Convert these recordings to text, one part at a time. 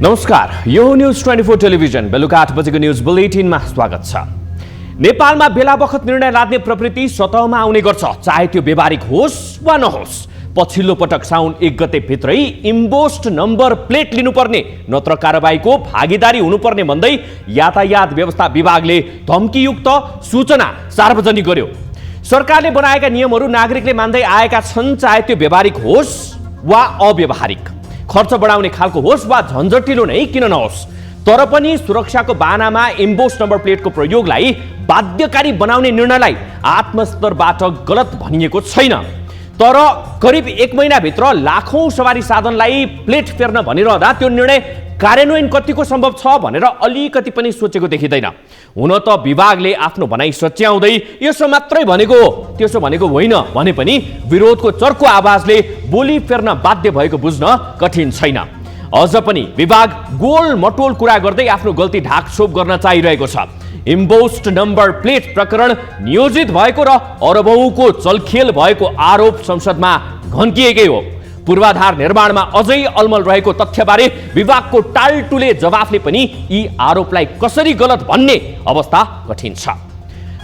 नमस्कार, यो news 24 television बेलुका 8 बजेको न्यूज बुलेटिनमा स्वागत छ। नेपालमा बेला बखत निर्णय लाद्ने प्रवृत्ति सतहमा आउने गर्छ, चाहे त्यो व्यवहारिक होस् वा नहोस्। पछिल्लो पटक साउन 1 गते भित्रै इम्बोस्ड नम्बर प्लेट लिनुपर्ने नत्र कारबाहीको भागीदारी हुनुपर्ने भन्दै यातायात व्यवस्था विभागले धम्कीयुक्त सूचना सार्वजनिक गर्यो। सरकारले बनाएका नियमहरू नागरिकले मान्दै आएका छन्, चाहे त्यो व्यवहारिक होस् वा अव्यवहारिक, खर्च बढाउने खालको होस् वा झन्झटिलो नै किन नहोस्। तर पनि सुरक्षाको बाहनामा इम्बोस्ड नम्बर प्लेटको प्रयोगलाई बाध्यकारी बनाउने निर्णयलाई आत्मस्तरबाट गलत भनिएको छैन। तर करिब 1 महिनाभित्र लाखौं सवारी साधनलाई प्लेट फेर्न भनिरहँदा त्यो निर्णय कार्यान्वयन कतिको सम्भव छ भनेर अलिकति पनि सोचेको देखिँदैन। हुन त विभागले आफ्नो भनाइ सच्याउँदै यसो मात्रै भनेको हो, त्यसो भनेको होइन भने पनि विरोधको चर्को आवाजले बोली फेर्न बाध्य भएको बुझ्न कठिन छैन। अझ पनि विभाग गोल मटोल कुरा गर्दै आफ्नो गल्ती ढाकछोप गर्न चाहिरहेको छ। इम्बोस्ड नम्बर प्लेट प्रकरण नियोजित भएको र अरबौंको चलखेल भएको आरोप संसदमा घन्किएकै हो। पूर्वाधार निर्माणमा अझै अलमल रहेको तथ्यबारे विभागको टालटुले जवाफले पनि यी आरोपलाई कसरी गलत भन्ने अवस्था कठिन छ।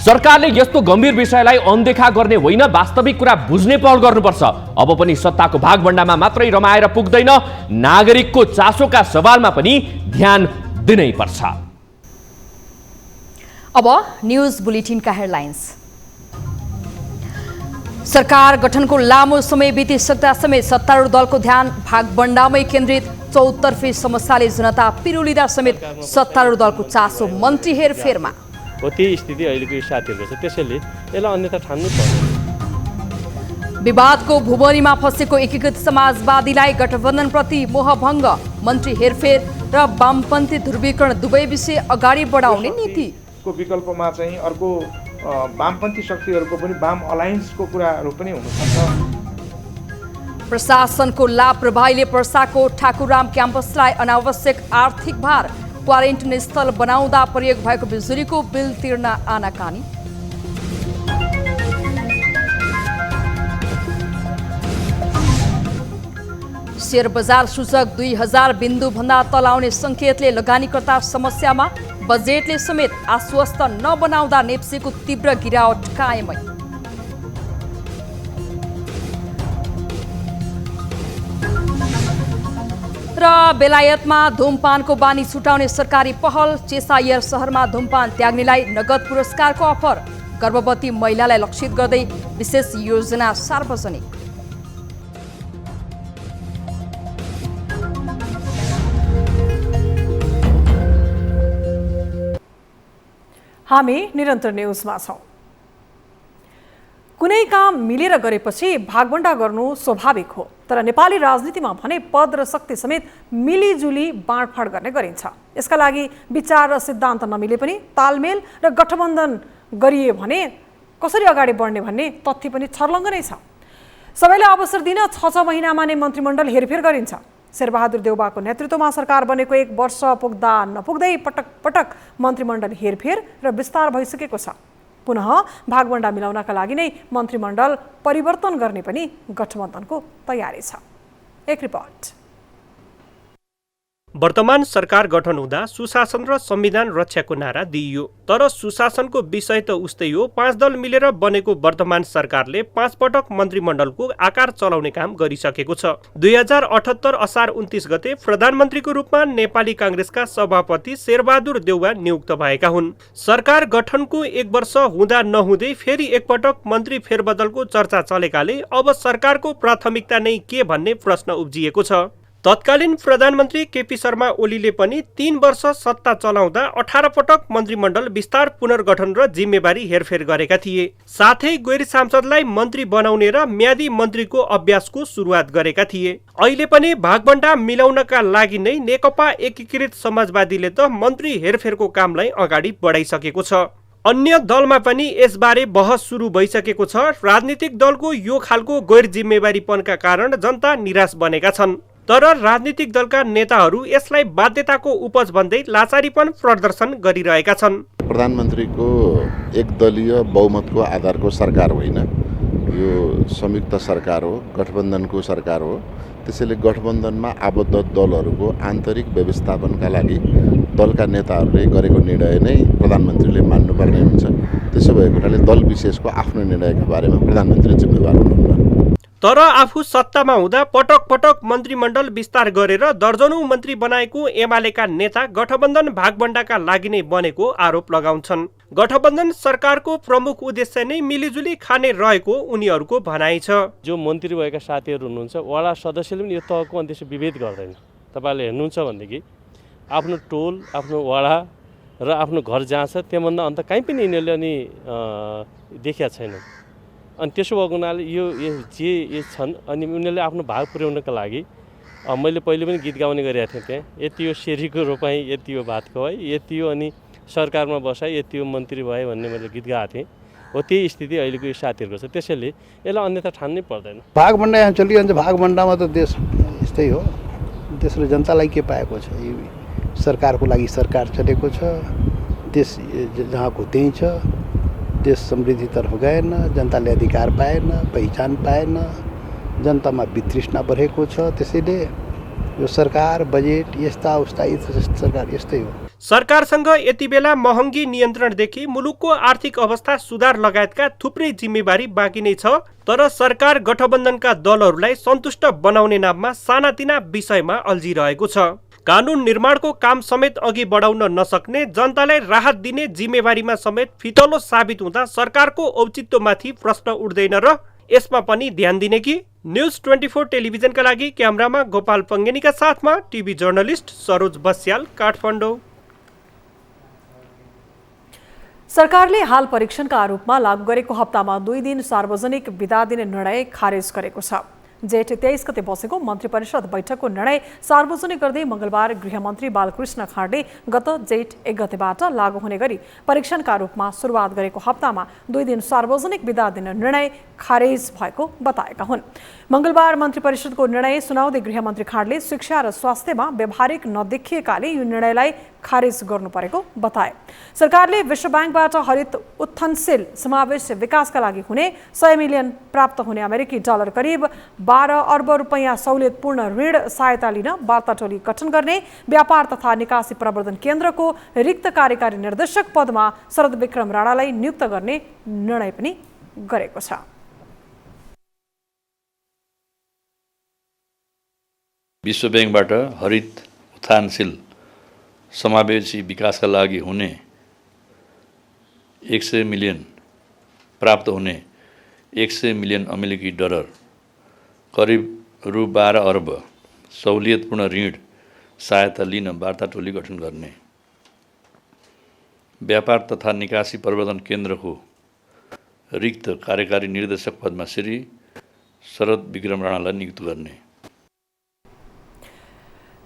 सरकारले यस्तो गम्भीर विषयलाई अनदेखा गर्ने होइन, वास्तविक कुरा बुझ्ने पहल गर्नुपर्छ। अब पनि सत्ताको भागभण्डामा मात्रै रमाएर पुग्दैन, नागरिकको चासोका सवालमा पनि ध्यान दिनै पर्छ। अब न्यूज बुलेटिनका हेडलाइन्स। सरकार गठनको लामो समय बितिसक्दा समेत सत्तारूढ दलको ध्यान भागभण्डामै केन्द्रित। चौतर्फी समस्याले जनता पिरुलिँदा समेत सत्तारूढ दलको चासो मन्त्री हेरफेरमा हो। त्यही स्थिति अहिलेको साथीहरूको छ, त्यसैले यसलाई अन्यथा ठान्नु पर्छ। विवादको भुवनीमा फँसेको एकीकृत समाजवादीलाई गठबन्धनप्रति मोहभङ्ग, मन्त्री हेरफेर र वामपन्थी ध्रुवीकरण दुवै विषय अगाडि बढाउने नीति को विकल्पमा चाहिँ अर्को वामपन्थी शक्तिहरूको पनि वाम अलायन्सको कुराहरू पनि हुनसक्छ। प्रशासनको लापरवाहीले पर्साको ठाकुरराम क्याम्पसलाई अनावश्यक आर्थिक भार, क्वारेन्टाइन स्थल बनाउँदा प्रयोग भएको बिजुलीको बिल तिर्न आनाकानी। शेयर बजार सूचक 2000 बिन्दुभन्दा तल आउने सङ्केतले लगानीकर्ता समस्यामा, बजेटले समेत आश्वस्त नबनाउँदा नेप्सेको तीव्र गिरावट कायमै। र बेलायतमा धूमपानको बानी छुटाउने सरकारी पहल, चेसायर सहरमा धूमपान त्याग्नेलाई नगद पुरस्कारको अफर, गर्भवती महिलालाई लक्षित गर्दै विशेष योजना सार्वजनिक। हामी निरन्तर न्यूजमा छौं। कुनै काम मिलेर गरेपछि भागभण्डा गर्नु स्वाभाविक हो, तर नेपाली राजनीतिमा भने पद र शक्ति समेत मिलिजुली बाँडफाँड गर्ने गरिन्छ। यसका लागि विचार र सिद्धान्त नमिले पनि तालमेल र गठबन्धन गरिए भने कसरी अगाडि बढ्ने भन्ने तथ्य पनि छर्लङ्ग नै छ। सबैलाई अवसर दिन 6 महिनामा नै मन्त्रीमण्डल हेरफेर गरिन्छ। शेरबहादुर देउवाको नेतृत्वमा सरकार बनेको 1 वर्ष पुग्दा नपुग्दै पटक पटक मन्त्रीमण्डल हेरफेर र विस्तार भइसकेको छ। पुनः भागभण्डा मिलाउनका लागि नै मन्त्रीमण्डल परिवर्तन गर्ने पनि गठबन्धनको तयारी छ। एक रिपोर्ट। वर्तमान सरकार गठन हुँदा सुशासन र संविधान रक्षाको नारा दिइयो, तर सुशासनको विषय त उस्तै हो। 5 दल मिलेर बनेको वर्तमान सरकारले 5 पटक मन्त्रीमण्डलको आकार चलाउने काम गरिसकेको छ। 2078 असार 29 गते प्रधानमन्त्रीको रूपमा नेपाली कांग्रेसका सभापति शेरबहादुर देउवा नियुक्त भएका हुन्। सरकार गठनको 1 वर्ष हुँदा नहुँदै फेरि एकपटक मन्त्री फेरबदलको चर्चा चलेकाले अब सरकारको प्राथमिकता नै के भन्ने प्रश्न उब्जिएको छ। तत्कालीन प्रधानमन्त्री केपी शर्मा ओलीले पनि 3 वर्ष सत्ता चलाउँदा 18 पटक मन्त्रीमण्डल विस्तार, पुनर्गठन र जिम्मेवारी हेरफेर गरेका थिए। साथै गैर सांसदलाई मन्त्री बनाउने र म्यादी मन्त्रीको अभ्यासको सुरुवात गरेका थिए। अहिले पनि भागभण्डा मिलाउनका लागि नै नेकपा एकीकृत समाजवादीले त मन्त्री हेरफेरको कामलाई अगाडि बढाइसकेको छ। अन्य दलमा पनि यसबारे बहस सुरु भइसकेको छ। राजनीतिक दलको यो खालको गैर जिम्मेवारीपनका कारण जनता निराश बनेका छन्, तर राजनीतिक दलका नेताहरू यसलाई बाध्यताको उपज भन्दै लाचारीपन प्रदर्शन गरिरहेका छन्। प्रधानमन्त्रीको एकदलीय बहुमतको आधारको सरकार होइन, यो संयुक्त सरकार हो, गठबन्धनको सरकार हो। त्यसैले गठबन्धनमा आबद्ध दलहरूको आन्तरिक व्यवस्थापनका लागि दलका नेताहरूले गरेको निर्णय नै प्रधानमन्त्रीले मान्नुपर्ने हुन्छ। त्यसो भएको हुनाले दल विशेषको आफ्नो निर्णयका बारेमा प्रधानमन्त्री जिम्मेवार हुनुहुन्न। तर आफू सत्तामा हुँदा पटक पटक मन्त्रीमण्डल विस्तार गरेर दर्जनौं मन्त्री बनाएको एमालेका नेता गठबन्धन भागबण्डाका लागि नै बनेको आरोप लगाउँछन्। गठबन्धन सरकारको प्रमुख उद्देश्य नै मिलिजुली खाने रहेको उनीहरूको भनाइ छ। जो मन्त्री भएका साथीहरू हुनुहुन्छ वडा सदस्यले पनि यो तहको अन्त्येष विभेद गर्दैन। तपाईँले हेर्नुहुन्छ भनेदेखि आफ्नो टोल, आफ्नो वडा र आफ्नो घर जहाँ छ त्यहाँभन्दा अन्त कहीँ पनि यिनीहरूले अनि देखिया छैन। अनि त्यसो भएको हुनाले यो छन् अनि उनीहरूले आफ्नो भाग पुर्याउनका लागि मैले पहिले पनि गीत गाउने गरेका थिएँ। त्यहाँ यति यो सेरीको रोपाइँ, यति यो भात खुवाई, यति यो अनि सरकारमा बसाइ, यति यो मन्त्री भए भन्ने मैले गीत गाएको थिएँ। हो त्यही स्थिति अहिलेको यो साथीहरूको छ। त्यसैले यसलाई अन्यथा ठान्नै पर्दैन। भागभण्डा यहाँ चलिरहन्छ। भागभण्डामा त देश यस्तै हो। देश र जनतालाई के पाएको छ? सरकारको लागि सरकार चलेको छ। देश जहाँको त्यहीँ छ। देश समृद्धितर्फ गएन, जनताले अधिकार पाएन, पहिचान पाएन, जनतामा वितृष्णा बढेको छ। त्यसैले यो सरकार बजेट यस्ता उस्ता सरकार यस्तै हो। सरकारसँग यति बेला महँगी नियन्त्रणदेखि मुलुकको आर्थिक अवस्था सुधार लगायतका थुप्रै जिम्मेवारी बाँकी नै छ। तर सरकार गठबन्धनका दलहरूलाई सन्तुष्ट बनाउने नाममा सानातिना विषयमा अल्झिरहेको छ। कानुन निर्माणको काम समेत अघि बढाउन नसक्ने, जनतालाई राहत दिने जिम्मेवारीमा समेत फितलो साबित हुँदा सरकारको औचित्यमाथि प्रश्न उठ्दैन र यसमा पनि ध्यान दिने कि? न्युज 24 टेलिभिजनका लागि क्यामेरामा गोपाल पङ्गेनीका साथमा टिभी जर्नलिस्ट सरोज बस्याल, काठमाडौँ। सरकारले हाल परीक्षणका आरोपमा लागू गरेको हप्तामा 2 दिन सार्वजनिक बिदा दिने निर्णय खारेज गरेको छ। जेठ 23 गते बसेको मन्त्री परिषद बैठकको निर्णय सार्वजनिक गर्दै मंगलबार गृहमन्त्री बालकृष्ण खाँडले गत जेठ 1 गतेबाट लागू हुने गरी परीक्षणका रूपमा सुरुवात गरेको हप्तामा 2 दिन सार्वजनिक बिदा दिने निर्णय खारेज भएको बताएका हुन्। मंगलबार मन्त्री परिषदको निर्णय सुनाउँदै गृहमन्त्री खाँडले शिक्षा र स्वास्थ्यमा व्यावहारिक नदेखिएकाले यो निर्णयलाई खारेज गर्नु परेको बताए। सरकारले विश्व बैंकबाट हरित उत्थानशील समावेश विकासका लागि हुने 100 मिलियन प्राप्त हुने अमेरिकी डलर करिब 12 अर्ब रुपैयाँ सहुलियतपूर्ण ऋण सहायता लिन वार्ता टोली गठन गर्ने, व्यापार तथा निकासी प्रवर्धन केन्द्रको रिक्त कार्यकारी निर्देशक पदमा शरद विक्रम राणालाई नियुक्त गर्ने निर्णय पनि गरेको छ। विश्व बैंकबाट हरित उत्थानशील समावेशी विकासका लागि हुने 100 मिलियन प्राप्त हुने 100 मिलियन अमेरिकी डलर करिब रु 12 अर्ब सहुलियतपूर्ण ऋण सहायता लिन वार्ता टोली गठन गर्ने, व्यापार तथा निकासी प्रवर्धन केन्द्रको रिक्त कार्यकारी निर्देशक पदमा श्री शरद विक्रम राणालाई नियुक्त गर्ने।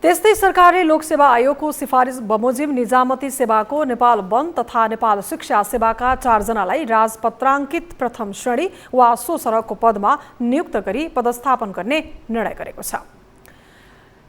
त्यस्तै सरकारले लोकसेवा आयोगको सिफारिस बमोजिम निजामती सेवाको नेपाल वन तथा नेपाल शिक्षा सेवाका 4 जनालाई राजपत्राङ्कित प्रथम श्रेणी वा सो सरहको पदमा नियुक्त गरी पदस्थापन गर्ने निर्णय गरेको छ।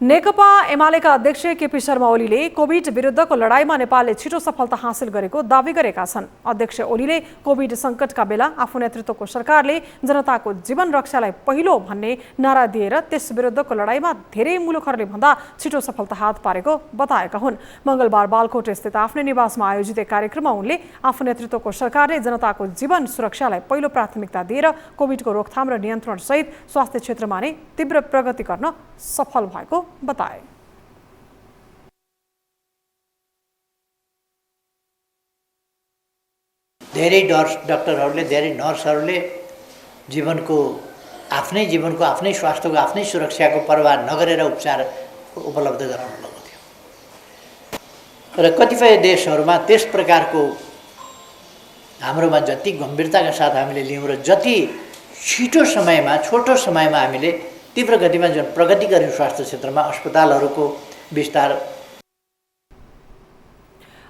नेकपा एमालेका अध्यक्ष केपी शर्मा ओलीले कोभिड विरुद्धको लडाईँमा नेपालले छिटो सफलता हासिल गरेको दावी गरेका छन्। अध्यक्ष ओलीले कोभिड सङ्कटका बेला आफू नेतृत्वको सरकारले जनताको जीवन रक्षालाई पहिलो भन्ने नारा दिएर त्यस विरुद्धको लडाईँमा धेरै मुलुकहरूले भन्दा छिटो सफलता हात पारेको बताएका हुन्। मंगलबार बालकोट स्थित आफ्नै निवासमा आयोजित एक कार्यक्रममा उनले आफू नेतृत्वको सरकारले जनताको जीवन सुरक्षालाई पहिलो प्राथमिकता दिएर कोभिडको रोकथाम र नियन्त्रण सहित स्वास्थ्य क्षेत्रमा नै तीव्र प्रगति गर्न सफल भएको बताए। धेरै डाक्टरहरूले, धेरै नर्सहरूले जीवनको आफ्नै स्वास्थ्यको आफ्नै सुरक्षाको परवाह नगरेर उपचार उपलब्ध गराउन लगाउँथ्यो र कतिपय देशहरूमा त्यस प्रकारको हाम्रोमा जति गम्भीरताका साथ हामीले लियौँ र जति छोटो समयमा हामीले तीव्र गतिमा जुन प्रगति गर्यौँ स्वास्थ्य क्षेत्रमा अस्पतालहरूको विस्तार।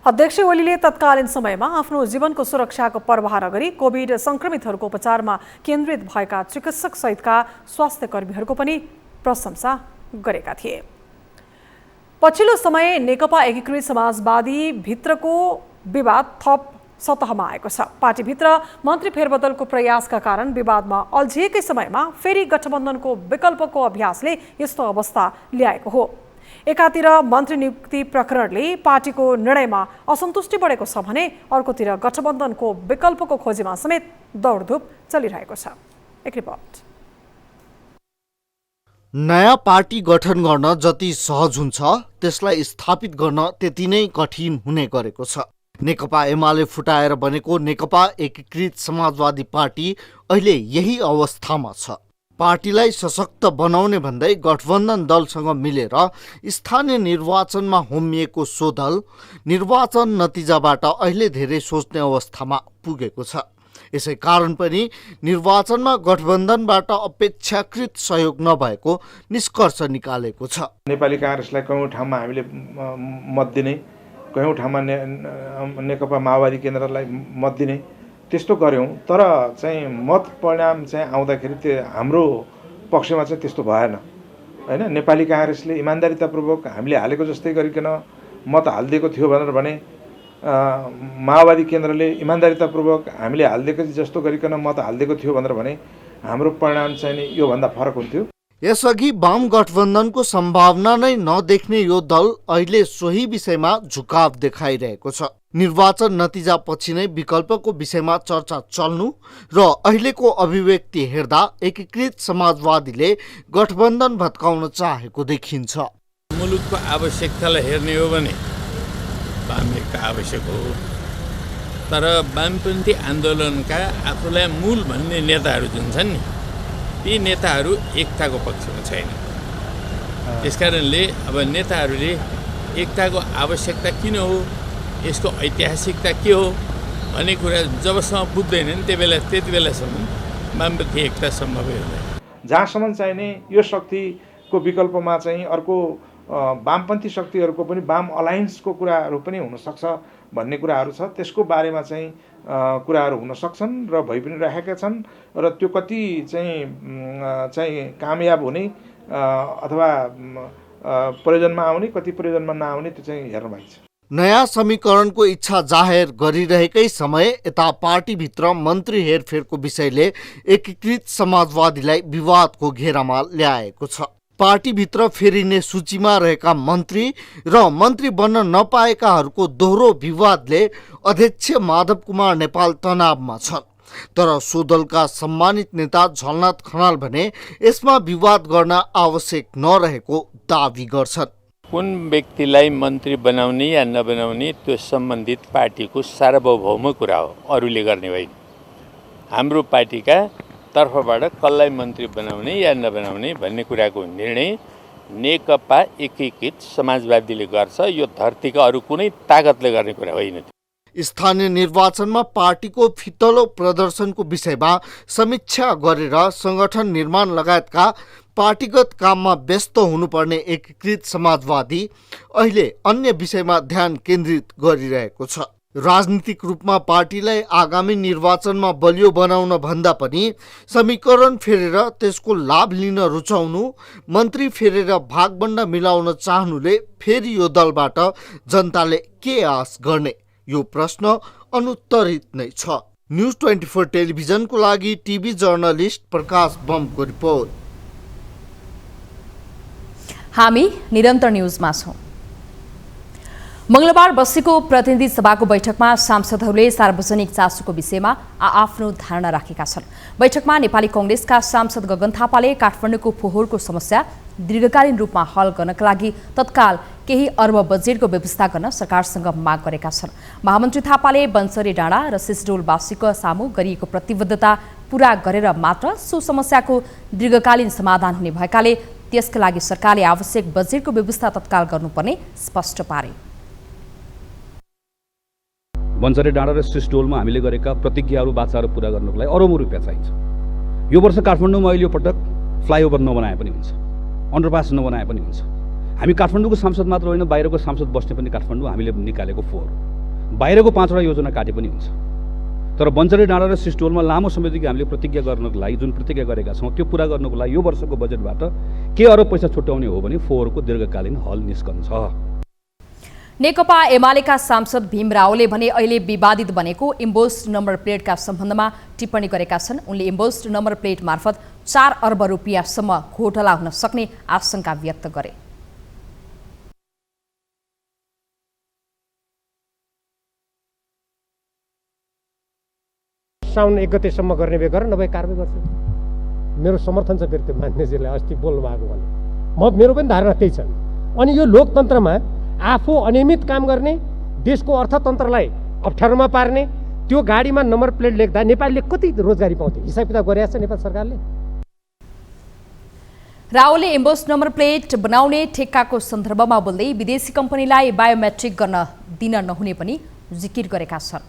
अध्यक्ष ओलीले तत्कालीन समयमा आफ्नो जीवनको सुरक्षाको परवाह नगरी कोभिड संक्रमितहरूको उपचारमा केन्द्रित भएका चिकित्सक सहितका स्वास्थ्य कर्मीहरूको पनि प्रशंसा गरेका थिए। पछिल्लो समय नेकपा एकीकृत समाजवादी भित्रको विवाद थप सतहमा आएको छ। पार्टीभित्र मन्त्री फेरबदलको प्रयासका कारण विवादमा अल्झिएकै समयमा फेरि गठबन्धनको विकल्पको अभ्यासले यस्तो अवस्था ल्याएको हो। एकातिर मन्त्री नियुक्ति प्रकरणले पार्टीको निर्णयमा असन्तुष्टि बढेको छ भने अर्कोतिर गठबन्धनको विकल्पको खोजीमा समेत दौडधुप चलिरहेको छ। एक रिपोर्ट। नयाँ पार्टी गठन गर्न जति सहज हुन्छ त्यसलाई स्थापित गर्न त्यति नै कठिन हुने गरेको छ। नेकपा एमाले फुटाएर बनेको नेकपा एकीकृत समाजवादी पार्टी अहिले यही अवस्थामा छ। पार्टीलाई सशक्त बनाउने भन्दै गठबन्धन दलसँग मिलेर स्थानीय निर्वाचनमा होमिएको सो दल निर्वाचन नतिजाबाट अहिले धेरै सोच्ने अवस्थामा पुगेको छ। यसै कारण पनि निर्वाचनमा गठबन्धनबाट अपेक्षाकृत सहयोग नभएको निष्कर्ष निकालेको छ। नेपाली काङ्ग्रेसलाई कयौँ ठाउँमा हामीले मत दिने, कयौँ ठाउँमा नेकपा माओवादी केन्द्रलाई मत दिने त्यस्तो गऱ्यौँ, तर चाहिँ मत परिणाम चाहिँ आउँदाखेरि त्यो हाम्रो पक्षमा चाहिँ त्यस्तो भएन हैन। नेपाली काङ्ग्रेसले इमान्दारितापूर्वक हामीले हालेको जस्तै गरिकन मत हालिदिएको थियो भनेर भने माओवादी केन्द्रले इमान्दारितापूर्वक हामीले हालिदिएको जस्तो गरिकन मत हालिदिएको थियो भनेर भने हाम्रो परिणाम चाहिँ योभन्दा फरक हुन्थ्यो। यसअघि वाम गठबन्धनको सम्भावना नै नदेख्ने यो दल अहिले सोही विषयमा झुकाव देखाइरहेको छ। निर्वाचन नतिजापछि नै विकल्पको विषयमा चर्चा चल्नु र अहिलेको अभिव्यक्ति हेर्दा एकीकृत समाजवादीले गठबन्धन भत्काउन चाहेको देखिन्छ। मुलुकको आवश्यकतालाई हेर्ने हो भने वाम एकता आवश्यक हो, तर वामपन्थी आन्दोलनका आफूलाई मूल भन्ने नेताहरू जुन छन् नि ती नेताहरू एकताको पक्षमा छैन। त्यसकारणले अब नेताहरूले एकताको आवश्यकता किन हो, यसको ऐतिहासिकता के हो भन्ने कुरा जबसम्म बुझ्दैनन् त्यति बेलासम्म वामपन्थी एकता सम्भवै हुँदैन। जहाँसम्म चाहिने यो शक्तिको विकल्पमा चाहिँ अर्को वामपन्थी शक्तिहरूको पनि वाम अलायन्सको कुराहरू पनि हुनसक्छ भन्ने कुराहरू छ। त्यसको बारेमा चाहिँ कुराहरू हुन सक्छन् र भइ पनि रहेका छन् र त्यो कति चाहिँ कामयाब हुने अथवा प्रयोजनमा आउने, कति प्रयोजनमा नआउने त्यो चाहिँ हेर्न बाँकी छ। नयाँ समीकरणको इच्छा जाहेर गरिरहेकै समय यता पार्टीभित्र मन्त्री हेरफेरको विषयले एकीकृत समाजवादीलाई विवादको घेरामा ल्याएको छ। पार्टीभित्र फेरिने सूचीमा रहेका मन्त्री र मन्त्री बन्न नपाएकाहरूको दोहोरो विवादले अध्यक्ष माधव कुमार नेपाल तनावमा छन्। तर सो दलका सम्मानित नेता झलनाथ खनाल भने यसमा विवाद गर्न आवश्यक नरहेको दावी गर्छन्। कुन व्यक्तिलाई मन्त्री बनाउने या नबनाउने त्यो सम्बन्धित पार्टीको सार्वभौम कुरा हो, अरूले गर्ने होइन। हाम्रो पार्टीका तर्फबाट कसलाई मन्त्री बनाउने या नबनाउने भन्ने कुराको निर्णय नेकपा एकीकृत समाजवादीले गर्छ। यो धरतीका अरू कुनै ताकतले गर्ने कुरा होइन। स्थानीय निर्वाचनमा पार्टीको फितलो प्रदर्शनको विषयमा समीक्षा गरेर संगठन निर्माण लगायतका पार्टीगत काममा व्यस्त हुनुपर्ने एकीकृत समाजवादी अहिले अन्य विषयमा ध्यान केन्द्रित गरिरहेको छ। राजनीतिक रूपमा पार्टीलाई आगामी निर्वाचनमा बलियो बनाउन भन्दा पनि समीकरण फेरेर त्यसको लाभ लिन रुचाउनु, मन्त्री फेरेर भागबण्डा मिलाउन चाहनुले फेरि यो दलबाट जनताले के आश गर्ने, यो प्रश्न अनुत्तरित नै छ। न्युज 24 टेलिभिजनको लागि टिभी जर्नलिस्ट प्रकाश बमको रिपोर्ट। हामी निरन्तर न्युजमा छौं। मंगलबार बसेको प्रतिनिधि सभाको बैठकमा सांसदहरूले सार्वजनिक चासोको विषयमा आफ्नो धारणा राखेका छन्। बैठकमा नेपाली कांग्रेसका सांसद गगन थापाले काठमाडौँको फोहोरको समस्या दीर्घकालीन रूपमा हल गर्नका लागि तत्काल केही अर्ब बजेटको व्यवस्था गर्न सरकारसँग माग गरेका छन्। महामन्त्री थापाले बन्सरी डाँडा र सिसडोलवासीको सामु गरिएको प्रतिबद्धता पूरा गरेर मात्र सो समस्याको दीर्घकालीन समाधान हुने भएकाले त्यसका लागि सरकारले आवश्यक बजेटको व्यवस्था तत्काल गर्नुपर्ने स्पष्ट पारे। बन्सरी डाँडा र सिसडोलमा हामीले गरेका प्रतिज्ञाहरू बाचाहरू पूरा गर्नको लागि अरबौं रुपियाँ चाहिन्छ। यो वर्ष काठमाडौँमा अहिले यो पटक फ्लाइओभर नबनाए पनि हुन्छ, अन्डरपास नबनाए पनि हुन्छ। हामी काठमाडौँको सांसद मात्र होइन, बाहिरको सांसद बस्ने पनि काठमाडौँ हामीले निकालेको फोहोर, बाहिरको 5वटा योजना काटे पनि हुन्छ। तर बन्सरी डाँडा र सिसडोलमा लामो समयदेखि हामीले प्रतिज्ञा गर्नको लागि जुन प्रतिज्ञा गरेका छौँ त्यो पूरा गर्नको लागि यो वर्षको बजेटबाट के अरब पैसा छुट्याउने हो भने फोहोरको दीर्घकालीन हल निस्कन्छ। नेकपा एमालेका सांसद भीम रावले भने अहिले विवादित बनेको इम्बोस्ड नम्बर प्लेटका सम्बन्धमा टिप्पणी गरेका छन्। उनले इम्बोस्ड नम्बर प्लेट मार्फत 4 अर्ब रुपियाँसम्म घोटाला हुन सक्ने आशंका व्यक्त गरे। साउन 1 गतेसम्म गर्ने बेगर नभए कारबाही गर्छ। मेरो समर्थन छ फेरि त्यो मान्यजीलाई अस्ति बोल्नु भएको भने मेरो पनि धारणा त्यही छ। अनि यो लोकतन्त्रमा आफू अनियमित काम गर्ने, देशको अर्थतन्त्रलाई अप्ठ्यारोमा पार्ने, त्यो गाडीमा नम्बर प्लेट लेख्दा नेपालले कति रोजगारी पाउँथे हिसाब किताब गरिरहेको छ नेपाल सरकारले। रावले इम्बोस्ड नम्बर प्लेट बनाउने ठेक्काको सन्दर्भमा बोल्दै विदेशी कम्पनीलाई बायोमेट्रिक गर्न दिन नहुने पनि जिकिर गरेका छन्।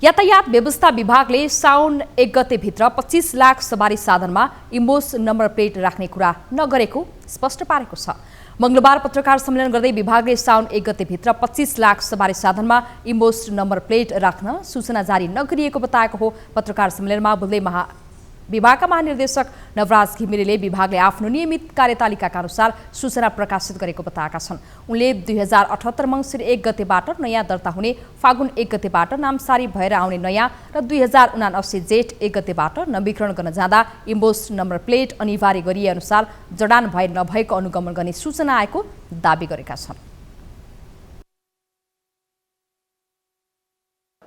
यातायात व्यवस्था विभागले साउन 1 गतेभित्र 25 लाख सवारी साधनमा इम्बोस्ड नम्बर प्लेट राख्ने कुरा नगरेको स्पष्ट पारेको छ। मंगलबार पत्रकार सम्मेलन गर्दै विभागले साउन 1 गतेभित्र 25 लाख सवारी साधनमा इम्बोस्ड नम्बर प्लेट राख्न सूचना जारी नगरिएको बताएको हो। पत्रकार सम्मेलनमा बोल्दै विभागका महानिर्देशक नवराज घिमिरेले विभागले आफ्नो नियमित कार्यतालिकाका अनुसार सूचना प्रकाशित गरेको बताएका छन्। उनले 2078 मङ्सिर 1 गतेबाट नयाँ दर्ता हुने, फागुन 1 गतेबाट नामसारी भएर आउने नयाँ र 2079 जेठ 1 गतेबाट नवीकरण गर्न जाँदा इम्बोस्ड नम्बर प्लेट अनिवार्य गरिए अनुसार जडान भए नभएको अनुगमन गर्ने सूचना आएको दावी गरेका छन्।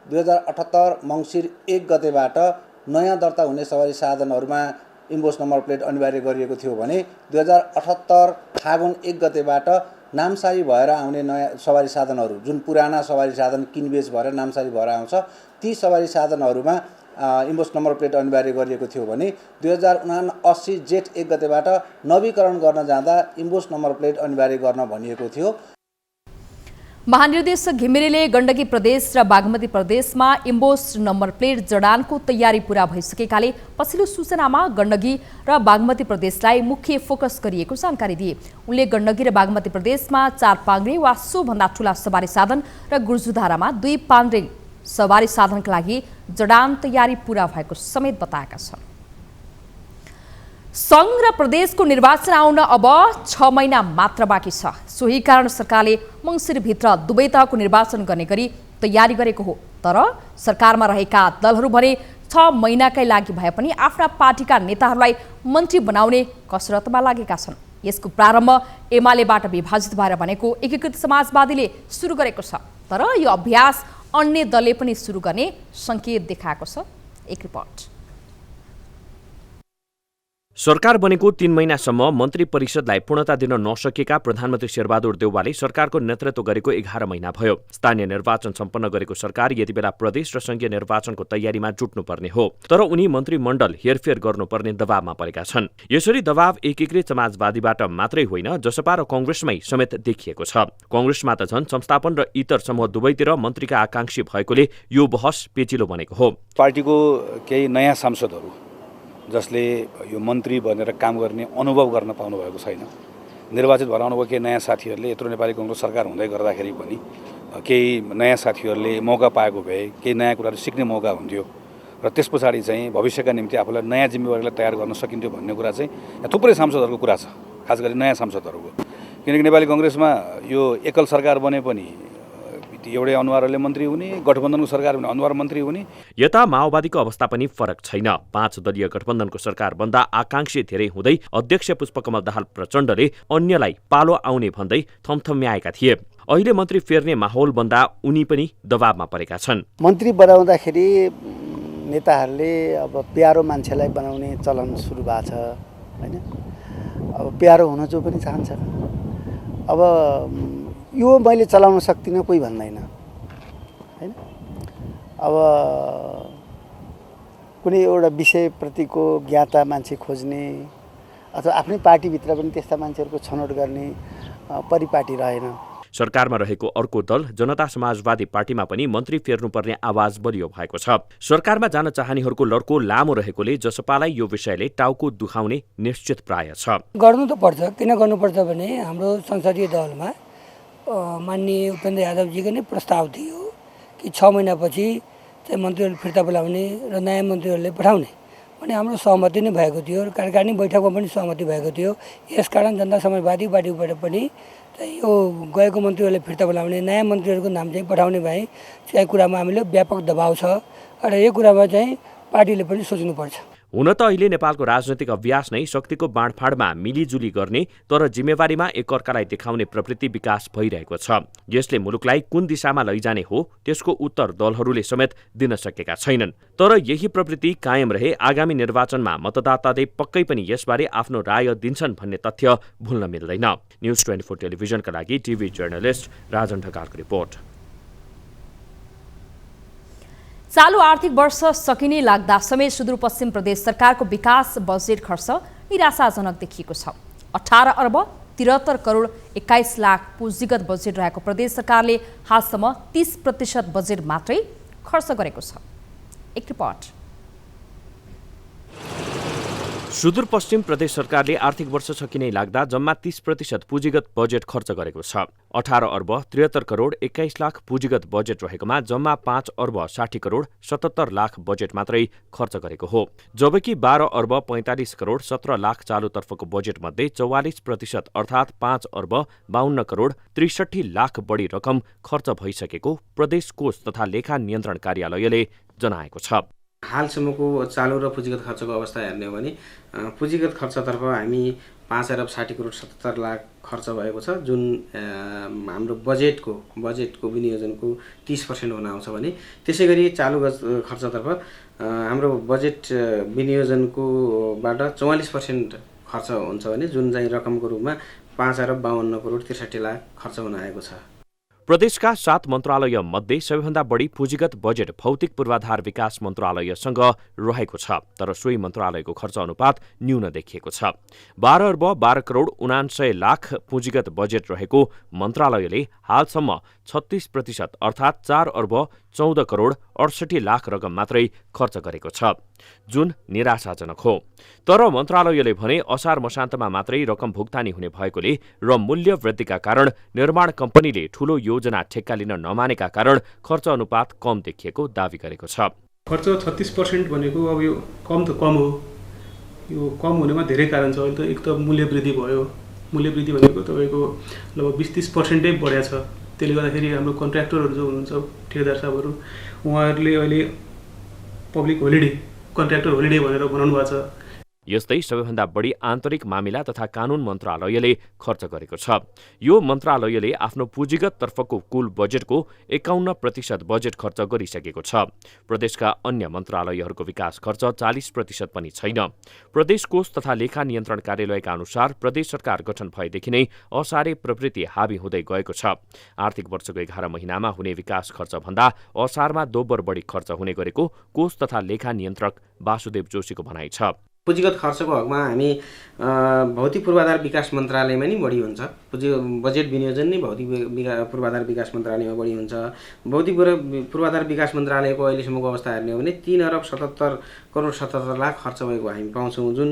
2078 मङ्सिर 1 गतेबाट नयाँ दर्ता हुने सवारी साधनहरूमा इम्बोस्ड नम्बर प्लेट अनिवार्य गरिएको थियो भने 2078 फागुन 1 गतेबाट नामसारी भएर आउने नयाँ सवारी साधनहरू, जुन पुराना सवारी साधन किनबेच भएर नामसारी भएर आउँछ, ती सवारी साधनहरूमा इम्बोस्ड नम्बर प्लेट अनिवार्य गरिएको थियो भने 2079 जेठ 1 गतेबाट नवीकरण गर्न जाँदा इम्बोस्ड नम्बर प्लेट अनिवार्य गर्न भनिएको थियो। महानिर्देशक घिमिरेले गण्डकी प्रदेश र बागमती प्रदेशमा इम्बोस्ड नम्बर प्लेट जडानको तयारी पूरा भइसकेकाले पछिल्लो सूचनामा गण्डकी र बागमती प्रदेशलाई मुख्य फोकस गरिएको जानकारी दिए। उनले गण्डकी र बागमती प्रदेशमा 4 पाङ्ग्रे वा सोभन्दा ठूला सवारी साधन र गुर्जुधारामा 2 पाङ्ग्रे सवारी साधनका लागि जडान तयारी पूरा भएको समेत बताएका छन्। संघ र प्रदेशको निर्वाचन आउन अब 6 महिना मात्र बाँकी छ। सोही कारण सरकारले मङ्सिरभित्र दुवै तहको निर्वाचन गर्ने गरी तयारी गरेको हो। तर सरकारमा रहेका दलहरू भने 6 महिनाकै लागि भए पनि आफ्ना पार्टीका नेताहरूलाई मन्त्री बनाउने कसरतमा लागेका छन्। यसको प्रारम्भ एमालेबाट विभाजित भएर भनेको एकीकृत समाजवादीले सुरु गरेको छ। तर यो अभ्यास अन्य दलले पनि सुरु गर्ने संकेत देखाएको छ। एक रिपोर्ट। सरकार बनेको 3 महिनासम्म मन्त्री परिषदलाई पूर्णता दिन नसकेका प्रधानमन्त्री शेरबहादुर देउवाले सरकारको नेतृत्व गरेको 11 महिना भयो। स्थानीय निर्वाचन सम्पन्न गरेको सरकार यति बेला प्रदेश र संघीय निर्वाचनको तयारीमा जुट्नुपर्ने हो। तर उनी मन्त्रीमण्डल हेरफेर गर्नुपर्ने दबावमा परेका छन्। यसरी दबाव एकीकृत समाजवादीबाट मात्रै होइन, जसपा र कांग्रेसमै समेत देखिएको छ। कांग्रेसमा त झन् संस्थापन र इतर समूह दुवैतिर मन्त्रीका आकांक्षी भएकोले यो बहस पेचिलो बनेको हो। पार्टीको केही नयाँ सांसदहरू जसले यो मन्त्री बनेर काम गर्ने अनुभव गर्न पाउनु भएको छैन, निर्वाचित भएर आउनुभयो केही नयाँ साथीहरूले यत्रो नेपाली कांग्रेस सरकार हुँदै गर्दाखेरि पनि केही नयाँ साथीहरूले मौका पाएको भए केही नयाँ कुराहरू सिक्ने मौका हुन्थ्यो र त्यस पछाडि चाहिँ भविष्यका निम्ति आफूलाई नयाँ जिम्मेवारीलाई तयार गर्न सकिन्थ्यो भन्ने कुरा चाहिँ थुप्रै सांसदहरूको कुरा छ, खास गरी नयाँ सांसदहरूको। किनकि नेपाली कांग्रेसमा यो एकल सरकार बने पनि एउटै अनुहारले मन्त्री हुने, गठबन्धनको सरकार भने अनुहार मन्त्री हुने। यता माओवादीको अवस्था पनि फरक छैन। 5 दलीय गठबन्धनको सरकार बन्दा आकांक्षी धेरै हुँदै अध्यक्ष पुष्पकमल दाहाल प्रचण्डले अन्यलाई पालो आउने भन्दै थमथम्याएका थिए। अहिले मन्त्री फेर्ने माहौल बन्दा उनी पनि दबावमा परेका छन्। मन्त्री बनाउँदाखेरि नेताहरूले अब प्यारो मान्छेलाई बनाउने चलन सुरु भएको छ हैन। अब प्यारो हुन जो पनि चाहन्छ। अब यो मैले चलाउन सक्दिनँ कोही भन्दैन हैन। अब कुनै एउटा विषयप्रतिको ज्ञाता मान्छे खोज्ने अथवा आफ्नै पार्टीभित्र पनि त्यस्ता मान्छेहरूको छनौट गर्ने परिपाटी रहेन। सरकारमा रहेको अर्को दल जनता समाजवादी पार्टीमा पनि मन्त्री फेर्नुपर्ने आवाज बलियो भएको छ। सरकारमा जान चाहनेहरूको लड्को लामो रहेकोले जसपालाई यो विषयले टाउको दुखाउने निश्चित प्राय छ। गर्नु त पर्छ। किन गर्नुपर्छ भने हाम्रो संसदीय दलमा माननीय उपेन्द्र यादवजीको नै प्रस्ताव थियो कि 6 महिनापछि चाहिँ मन्त्रीहरू फिर्ता बोलाउने र नयाँ मन्त्रीहरूले पठाउने भने हाम्रो सहमति नै भएको थियो र कार्यकारिणी बैठकमा पनि सहमति भएको थियो। यसकारण जनता समाजवादी पार्टीबाट पनि चाहिँ यो गएको मन्त्रीहरूले फिर्ता बोलाउने, नयाँ मन्त्रीहरूको नाम चाहिँ पठाउने भए चाहिँ कुरामा हामीले व्यापक दबाव छ र यो कुरामा चाहिँ पार्टीले पनि सोच्नुपर्छ। हुन त अहिले नेपालको राजनैतिक अभ्यास नै शक्तिको बाँडफाँडमा मिलिजुली गर्ने तर जिम्मेवारीमा एकअर्कालाई देखाउने प्रवृत्ति विकास भइरहेको छ। यसले मुलुकलाई कुन दिशामा लैजाने हो त्यसको उत्तर दलहरूले समेत दिन सकेका छैनन्। तर यही प्रवृत्ति कायम रहे आगामी निर्वाचनमा मतदाताले पक्कै पनि यसबारे आफ्नो राय दिन्छन् भन्ने तथ्य भुल्न मिल्दैन। न्युज 24 टेलिभिजनका लागि टिभी जर्नलिस्ट राजन ढकालको रिपोर्ट। चालू आर्थिक वर्ष सकिने लाग्दा समेत सुदूरपश्चिम प्रदेश सरकारको विकास बजेट खर्च निराशाजनक देखिएको छ। 18 अर्ब 73 करोड 21 लाख पुँजीगत बजेट रहेको प्रदेश सरकारले हालसम्म 30% बजेट मात्रै खर्च गरेको छ। एक रिपोर्ट। सुदूरपश्चिम प्रदेश सरकारले आर्थिक वर्ष सकिने लाग्दा जम्मा 30% पुँजीगत बजेट खर्च गरेको छ। 18 अर्ब 73 करोड 21 लाख पुँजीगत बजेट रहेकोमा जम्मा 5 अर्ब 60 करोड 77 लाख बजेट मात्रै खर्च गरेको हो। जबकि 12 अर्ब 45 करोड 17 लाख चालुतर्फको बजेट मध्ये 44% अर्थात् 5 अर्ब 52 करोड 63 लाख बढी रकम खर्च भइसकेको प्रदेश कोष तथा लेखा नियन्त्रण कार्यालयले जनाएको छ। हालसम्मको चालु र पुँजीगत खर्चको अवस्था हेर्ने हो भने पुँजीगत खर्चतर्फ हामी 5 अर्ब 60 करोड 77 लाख खर्च भएको छ, जुन हाम्रो बजेटको विनियोजनको 30% हुन आउँछ भने त्यसै गरी चालु खर्चतर्फ हाम्रो बजेट विनियोजनकोबाट 44% खर्च हुन्छ भने जुन चाहिँ रकमको रूपमा 5 अर्ब 52 करोड 63 लाख खर्च हुन आएको छ। प्रदेशका 7 मन्त्रालय मध्ये सबैभन्दा बढी पुँजीगत बजेट भौतिक पूर्वाधार विकास मन्त्रालयसँग रहेको छ, तर सोही मन्त्रालयको खर्च अनुपात न्यून देखिएको छ। 12 अर्ब 12 करोड 79 लाख पुँजीगत बजेट रहेको मन्त्रालयले हालसम्म 36% अर्थात् 4 अर्ब 14 करोड 68 लाख रकम मात्रै खर्च गरेको छ, जुन निराशाजनक हो। तर मन्त्रालयले भने असार मसान्तमा मात्रै रकम भुक्तानी हुने भएकोले र मूल्य वृद्धिका कारण निर्माण कम्पनीले ठूलो योजना ठेक्का लिन नमानेका कारण खर्च अनुपात कम देखिएको दावी गरेको छ। खर्च 36% भनेको अब यो कम त कम हो। यो कम हुनेमा धेरै कारण छ। अहिले त एक त मूल्य वृद्धि भयो। मूल्य वृद्धि भनेको तपाईँको लगभग 20-30% बढ्या छ। त्यसले गर्दाखेरि हाम्रो कन्ट्र्याक्टरहरू जो हुनुहुन्छ ठेकेदार साहबहरू उहाँहरूले अहिले पब्लिक होलिडे कन्ट्र्याक्टर होलिडे भनेर बनाउनु भएको छ। यस्तै सबैभन्दा बढी आन्तरिक मामिला तथा कानून मन्त्रालयले खर्च गरेको छ। यो मन्त्रालयले आफ्नो पुँजीगत तर्फको कुल बजेटको 51% बजेट खर्च गरिसकेको छ। प्रदेशका अन्य मन्त्रालयहरूको विकास खर्च 40% पनि छैन। प्रदेश कोष तथा लेखा नियन्त्रण कार्यालयका अनुसार प्रदेश सरकार गठन भएदेखि नै असारे प्रवृत्ति हाबी हुँदै गएको छ। आर्थिक वर्षको 11 महिनामा हुने विकास खर्च भन्दा असारमा दोब्बर बढी खर्च हुने गरेको कोष तथा लेखा नियन्त्रक वासुदेव जोशीको भनाइ छ। पुँजीगत खर्चको हकमा हामी भौतिक पूर्वाधार विकास मन्त्रालयमा नै बढी हुन्छ। बजेट विनियोजन नै भौतिक पूर्वाधार विकास मन्त्रालयमा बढी हुन्छ। भौतिक पूर्वाधार विकास मन्त्रालयको अहिलेसम्मको अवस्था हेर्ने हो भने 3 अर्ब 77 करोड 77 लाख खर्च भएको हामी पाउँछौँ, जुन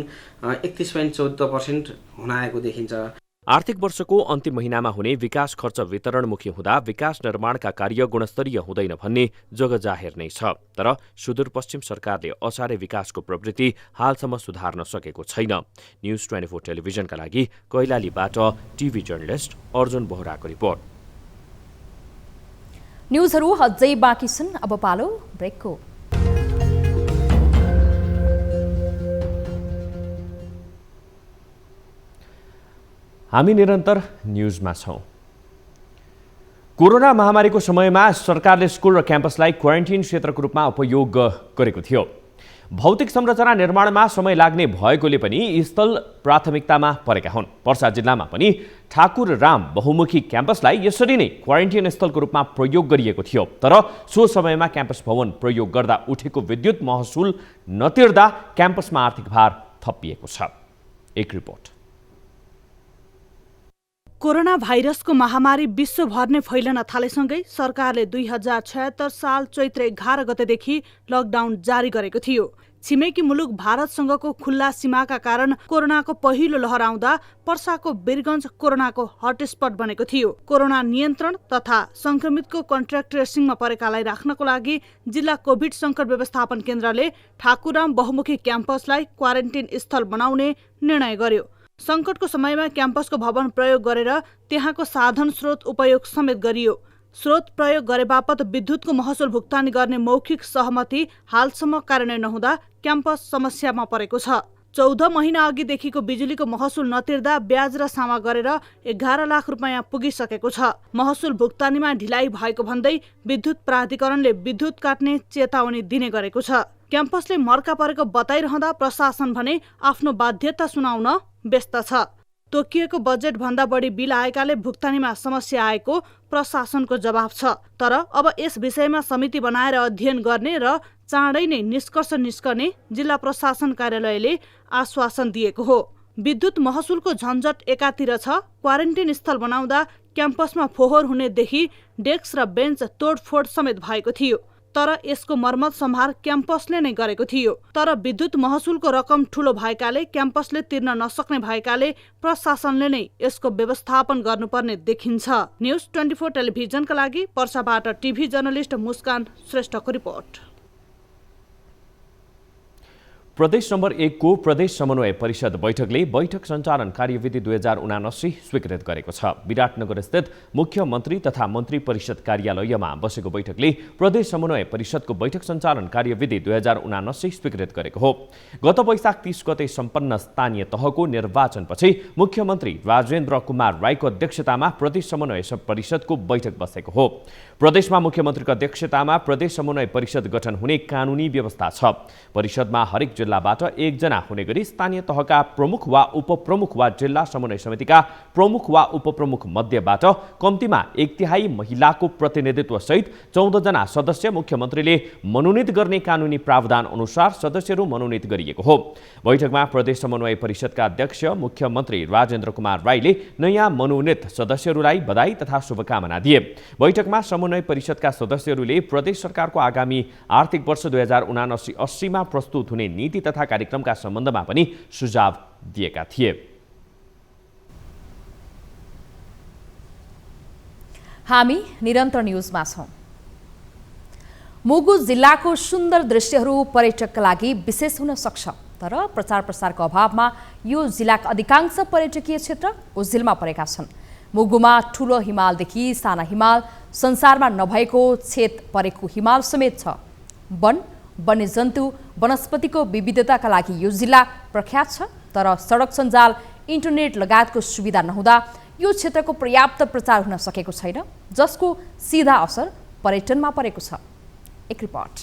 31.14% हुन आएको देखिन्छ। आर्थिक वर्षको अन्तिम महिनामा हुने विकास खर्च वितरणमुखी हुँदा विकास निर्माणका कार्य गुणस्तरीय हुँदैन भन्ने जगजाहेर नै छ। तर सुदूरपश्चिम सरकारले असारे विकासको प्रवृत्ति हालसम्म सुधार्न सकेको छैन। न्युज 24 टेलिभिजनका लागि कैलालीबाट टिभी जर्नलिस्ट अर्जुन बोहराको रिपोर्ट। न्युजहरू अझै बाँकी छन्, अब पालो ब्रेकको। हामी निरन्तर न्युजमा छौँ। कोरोना महामारीको समयमा सरकारले स्कुल र क्याम्पसलाई क्वारेन्टाइन क्षेत्रको रूपमा उपयोग गरेको थियो। भौतिक संरचना निर्माणमा समय लाग्ने भएकोले पनि यी स्थल प्राथमिकतामा परेका हुन्। पर्सा जिल्लामा पनि ठाकुर राम बहुमुखी क्याम्पसलाई यसरी नै क्वारेन्टाइन स्थलको रूपमा प्रयोग गरिएको थियो। तर सो समयमा क्याम्पस भवन प्रयोग गर्दा उठेको विद्युत महसुल नतिर्दा क्याम्पसमा आर्थिक भार थपिएको छ। एक रिपोर्ट। कोरोना भाइरसको महामारी विश्वभर नै फैलन थालेसँगै सरकारले 2076 साल चैत्र 11 गतेदेखि लकडाउन जारी गरेको थियो। छिमेकी मुलुक भारतसँगको खुल्ला सीमाका कारण कोरोनाको पहिलो लहर आउँदा पर्साको वीरगञ्ज कोरोनाको हटस्पट बनेको थियो। कोरोना नियन्त्रण तथा संक्रमितको कन्ट्याक्ट ट्रेसिङमा परेकालाई राख्नको लागि जिल्ला कोभिड संकट व्यवस्थापन केन्द्रले ठाकुरराम बहुमुखी क्याम्पसलाई क्वारेन्टाइन स्थल बनाउने निर्णय गर्यो। सङ्कटको समयमा क्याम्पसको भवन प्रयोग गरेर त्यहाँको साधन स्रोत उपयोग समेत गरियो। स्रोत प्रयोग गरे बापत विद्युतको महसुल भुक्तानी गर्ने मौखिक सहमति हालसम्म कार्यान्वयन नहुँदा क्याम्पस समस्यामा परेको छ। 14 महिना अघिदेखिको बिजुलीको महसुल नतिर्दा ब्याज र सामा गरेर 11 लाख रुपियाँ पुगिसकेको छ। महसुल भुक्तानीमा ढिलाइ भएको भन्दै विद्युत प्राधिकरणले विद्युत काट्ने चेतावनी दिने गरेको छ। क्याम्पसले मर्का परेको बताइरहँदा प्रशासन भने आफ्नो बाध्यता सुनाउन व्यस्त छ। तोकिएको बजेट भन्दा बढी बिल आएकाले भुक्तानीमा समस्या आएको प्रशासनको जवाब छ। तर अब यस विषयमा समिति बनाएर अध्ययन गर्ने र चाँडै नै निष्कर्ष निस्कने जिल्ला प्रशासन कार्यालयले आश्वासन दिएको हो। विद्युत महसुलको झन्झट एकातिर छ, क्वारेन्टाइन स्थल बनाउँदा क्याम्पसमा फोहोर हुनेदेखि डेस्क र बेन्च तोडफोड समेत भएको थियो। तर यसको मर्मत सम्हार क्याम्पसले नै गरेको थियो। तर विद्युत महसुलको रकम ठूलो भएकाले क्याम्पसले तिर्न नसक्ने भएकाले प्रशासनले नै यसको व्यवस्थापन गर्नुपर्ने देखिन्छ। न्युज 24 टेलिभिजनका लागि पर्साबाट टिभी जर्नलिस्ट मुस्कान श्रेष्ठको रिपोर्ट। प्रदेश नम्बर 1 को प्रदेश समन्वय परिषद बैठकले बैठक सञ्चालन कार्यविधि 2079 स्वीकृत गरेको छ। विराटनगर स्थित मुख्यमन्त्री तथा मन्त्री परिषद कार्यालयमा बसेको बैठकले प्रदेश समन्वय परिषदको बैठक सञ्चालन कार्यविधि 2079 स्वीकृत गरेको हो। गत वैशाख 30 गते सम्पन्न स्थानीय तहको निर्वाचनपछि मुख्यमन्त्री राजेन्द्र कुमार राईको अध्यक्षतामा प्रदेश समन्वय परिषदको बैठक बसेको हो। प्रदेशमा मुख्यमन्त्रीको अध्यक्षतामा प्रदेश समन्वय परिषद गठन हुने कानुनी व्यवस्था छ। परिषदमा हरेक जिल्लाबाट 1 जना हुने गरी स्थानीय तहका प्रमुख वा उपप्रमुख वा जिल्ला समन्वय समितिका प्रमुख वा उपप्रमुख मध्येबाट कम्तीमा 1/3 महिलाको प्रतिनिधित्व सहित 14 जना सदस्य मुख्यमन्त्रीले मनोनित गर्ने कानुनी प्रावधान अनुसार सदस्यहरू मनोनित गरिएको हो। बैठकमा प्रदेश समन्वय परिषदका अध्यक्ष मुख्यमन्त्री राजेन्द्र कुमार राईले नयाँ मनोनित सदस्यहरूलाई बधाई तथा शुभकामना दिए। बैठकमा समन्वय परिषदका सदस्यहरूले प्रदेश सरकारको आगामी आर्थिक वर्ष 2079-80 मा प्रस्तुत हुने नीति तथा कार्यक्रमका सम्बन्धमा पनि सुझाव दिएका थिए। हामी निरन्तर न्युजमा छौं। मुगु जिल्लाको सुन्दर दृश्यहरू पर्यटकका लागि विशेष हुन सक्छ, तर प्रचार प्रसारको अभावमा यो जिल्लाका अधिकांश पर्यटकीय क्षेत्र ओझेलमा परेका छन्। मुगुमा ठूलो हिमालदेखि साना हिमाल, संसारमा नभएको छेद परेको हिमाल समेत छ। वन, वन्यजन्तु, वनस्पतिको विविधताका लागि यो जिल्ला प्रख्यात छ, तर सडक सञ्जाल, इन्टरनेट लगायतको सुविधा नहुँदा यो क्षेत्रको पर्याप्त प्रचार हुन सकेको छैन, जसको सीधा असर पर्यटनमा परेको छ। एक रिपोर्ट।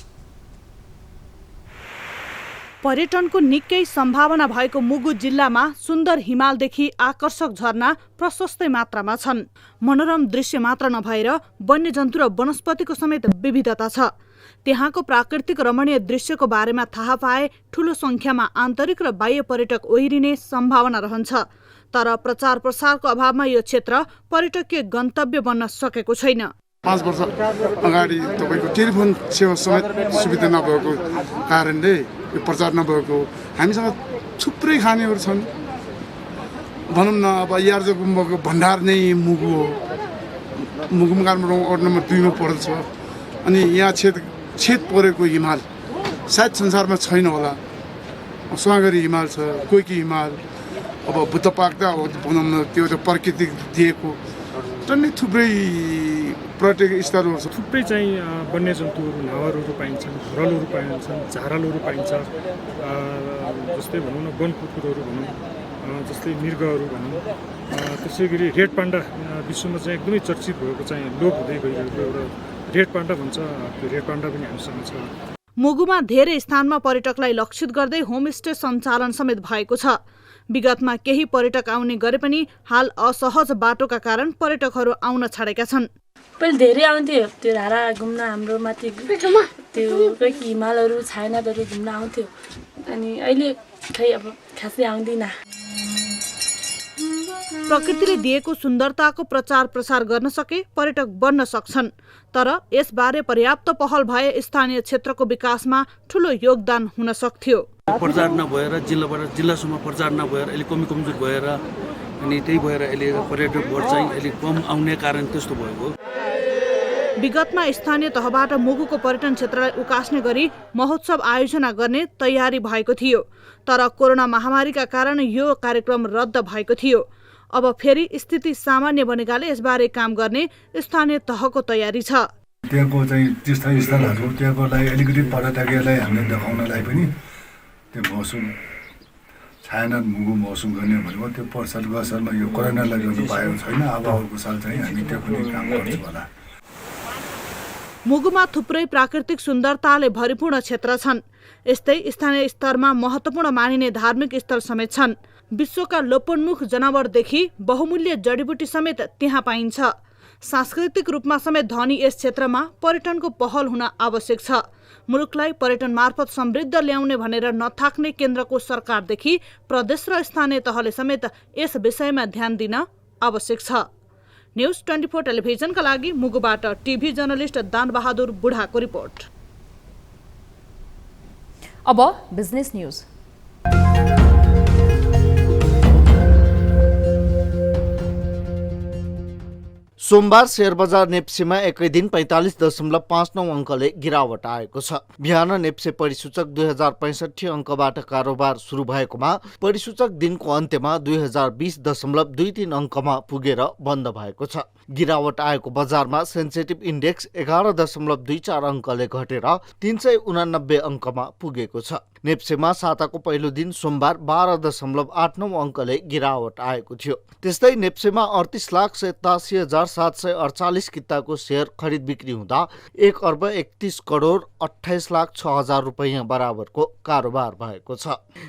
पर्यटनको निकै सम्भावना भएको मुगु जिल्लामा सुन्दर हिमालदेखि आकर्षक झरना प्रशस्तै मात्रामा छन्। मनोरम दृश्य मात्र नभएर वन्यजन्तु र वनस्पतिको समेत विविधता छ। त्यहाँको प्राकृतिक रमणीय दृश्यको बारेमा थाहा पाए ठूलो संख्यामा आन्तरिक र बाह्य पर्यटक ओहिरिने सम्भावना रहन्छ। तर प्रचार प्रसारको अभावमा यो क्षेत्र पर्यटकीय गन्तव्य बन्न सकेको छैन। 5 वर्ष अगाडि तपाईको टेलिफोन सेवा समेत सुविधा नभएको कारणले यो प्रचार नभएको, हामीसँग थुप्रै खानेहरू छन्। भनौँ न, अब यार्जो गुम्बाको भण्डार नै मुगु हो। मुगु काठमाडौँ वार्ड नम्बर 2 मा पर्दछ। अनि यहाँ छेद परेको हिमाल सायद संसारमा छैन होला। सुहागरी हिमाल छ, कोइकी हिमाल, अब बुद्ध पाक्दा भनौँ न त्यो प्रकृति दिएको टन्नै थुप्रै पर्यटक स्थलहरू छ। थुप्रै चाहिँ वन्यजन्तुहरू, नावरहरू पाइन्छन्, घरलहरू पाइन्छन्, झारलहरू पाइन्छ। जस्तै भनौँ न वन कुकुरहरू भनौँ, जस्तै मृगहरू भनौँ। त्यसै गरी रेड पान्डा विश्वमा चाहिँ एकदमै चर्चित भएको चाहिँ लोप हुँदै गइरहेको एउटा रेड पान्डा भन्छ, त्यो रेड पान्डा पनि हामीसँग छ। मुगुमा धेरै स्थानमा पर्यटकलाई लक्षित गर्दै होमस्टे सञ्चालन समेत भएको छ। विगतमा केही पर्यटक आउने गरे पनि हाल असहज बाटोका कारण पर्यटकहरू आउन छाडेका छन्। पहिले धेरै आउँथ्यो त्यो धारा घुम्न, हाम्रो माथि त्यो कोही हिमालहरू, छायानाथहरू घुम्न आउँथ्यो। अनि अहिले खै अब खासै आउँदिन। प्रकृतिले दिएको सुन्दरताको प्रचार प्रसार गर्न सके पर्यटक बन्न सक्छन्, तर यसबारे पर्याप्त पहल भए स्थानीय क्षेत्रको विकासमा ठूलो योगदान हुन सक्थ्यो। प्रचार नभएर जिल्लाबाट जिल्लासम्म प्रचार नभएर अहिले कमजोर भएर, अनि त्यही भएर अहिले पर्यटक भर चाहिँ अहिले कम आउने कारण त्यस्तो भएको। विगतमा स्थानीय तहबाट मुगुको पर्यटन क्षेत्रलाई उकास्ने गरी महोत्सव आयोजना गर्ने तयारी भएको थियो, तर कोरोना महामारीका कारण यो कार्यक्रम रद्द भएको थियो। अब फेरि स्थिति सामान्य बनेकाले यसबारे काम गर्ने स्थानीय तहको तयारी छ। त्यहाँको चाहिँ तीर्थस्थलहरू त्यहाँकोलाई अलिकति पर्यटकीयलाई हामीले देखाउनलाई पनि त्यो मौसम छायानाथ मुगु मौसम गर्ने भनेको त्यो पर्साल गसालमा यो कोरोनालाई गर्नु पाएको छैन। अब अर्को साल चाहिँ हामी त्यो पनि काम गर्छौँ होला। मुगुमा थुप्रै प्राकृतिक सुन्दरताले भरिपूर्ण क्षेत्र छन्। यस्तै स्थानीय स्तरमा महत्त्वपूर्ण मानिने धार्मिक स्थल समेत छन्। विश्वका लोपोन्मुख जनावरदेखि बहुमूल्य जडीबुटी समेत त्यहाँ पाइन्छ। सांस्कृतिक रूपमा समेत धनी यस क्षेत्रमा पर्यटनको पहल हुन आवश्यक छ। मुलुकलाई पर्यटन मार्फत समृद्ध ल्याउने भनेर नथाक्ने केन्द्रको सरकारदेखि प्रदेश र स्थानीय तहले समेत यस विषयमा ध्यान दिन आवश्यक छ। न्युज 24 टेलिभिजनका लागि मुगुबाट टिभी जर्नलिस्ट दानबहादुर बुढाको रिपोर्ट। अब बिजनेस न्यूज। सोमबार शेयर बजार नेप्सेमा एकै दिन 45.59 अङ्कले गिरावट आएको छ। बिहान नेप्से परिसूचक 2065 अङ्कबाट कारोबार सुरु भएकोमा परिसूचक दिनको अन्त्यमा 2020.23 अङ्कमा पुगेर बन्द भएको छ। गिरावट आएको बजारमा सेन्सेटिभ इन्डेक्स 11.24 अङ्कले घटेर 389 अङ्कमा पुगेको छ। नेप्सेमा साताको पहिलो दिन सोमबार 12.89 अङ्कले गिरावट आएको थियो। त्यस्तै नेप्सेमा 38,87,748 किताको शेयर खरिद बिक्री हुँदा 1,31,28,06,000 रुपैयाँ बराबरको कारोबार भएको छ।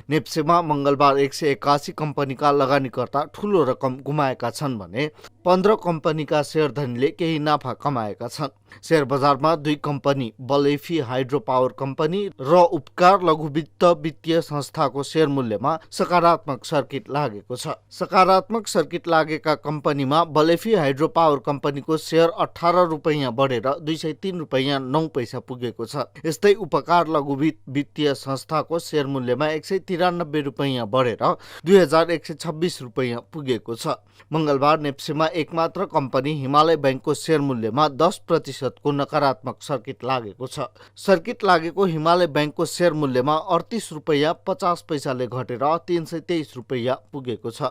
नेप्सेमा मंगलबार 181 कम्पनीका लगानीकर्ता ठूलो रकम गुमाएका छन् भने 15 कम्पनीका शेयर धनीले केही नाफा कमाएका छन्। शेयर बजारमा 2 company Balephi hydro power company र उपकार लघु वित्त वित्तीय संस्थाको शेयर मूल्यमा सकारात्मक सर्किट लागेको छ। सकारात्मक सर्किट लागेका कम्पनीमा बलेफी हाइड्रो पावर कम्पनीको शेयर 18 रुपैयाँ बढेर 203 रुपैयाँ 9 पैसा पुगेको छ। यस्तै उपकार लघु वित्तीय संस्थाको शेयर मूल्यमा 193 रुपैयाँ बढेर 2126 रुपैयाँ पुगेको छ। मंगलबार नेप्सेमा एकमात्र कम्पनी हिमालय बैंकको शेयर मूल्यमा 10% को नकारात्मक सर्किट लागेको छ। सर्किट लागेको हिमालय बैंकको शेयर मूल्यमा 38 रुपैयाँ 50 पैसाले घटेर 323 रुपैयाँ पुगेको छ।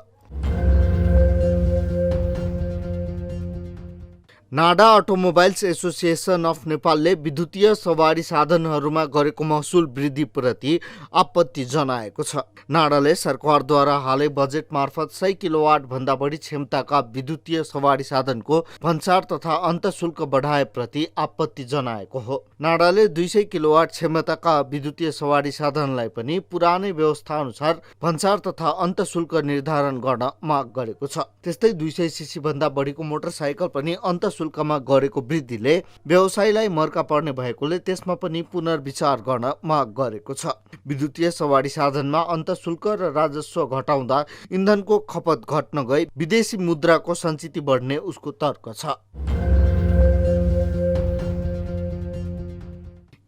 नाडा अटोमोबाइल्स एसोसिएसन अफ नेपालले विद्युतीय सवारी साधनहरूमा गरेको महसुल वृद्धिप्रति आपत्ति जनाएको छ। नाडाले सरकारद्वारा हालै बजेट मार्फत 100 किलोवाट भन्दा बढी क्षमताका विद्युतीय सवारी साधनको भन्सार तथा अन्तशुल्क बढाएप्रति आपत्ति जनाएको हो। नाडाले 200 किलोवाट क्षमताका विद्युतीय सवारी साधनलाई पनि पुरानै व्यवस्था अनुसार भन्सार तथा अन्तशुल्क निर्धारण गर्न माग गरेको छ। त्यस्तै 200 सीसी भन्दा बढीको मोटरसाइकल पनि अन्तशुल्कमा गरेको वृद्धिले व्यवसायीलाई मर्का पर्ने भएकोले त्यसमा पनि पुनर्विचार गर्न माग गरेको छ। विद्युतीय सवारी साधनमा अन्तशुल्क र राजस्व घटाउँदा इन्धनको खपत घट्न गई विदेशी मुद्राको सञ्चिति बढ्ने उसको तर्क छ।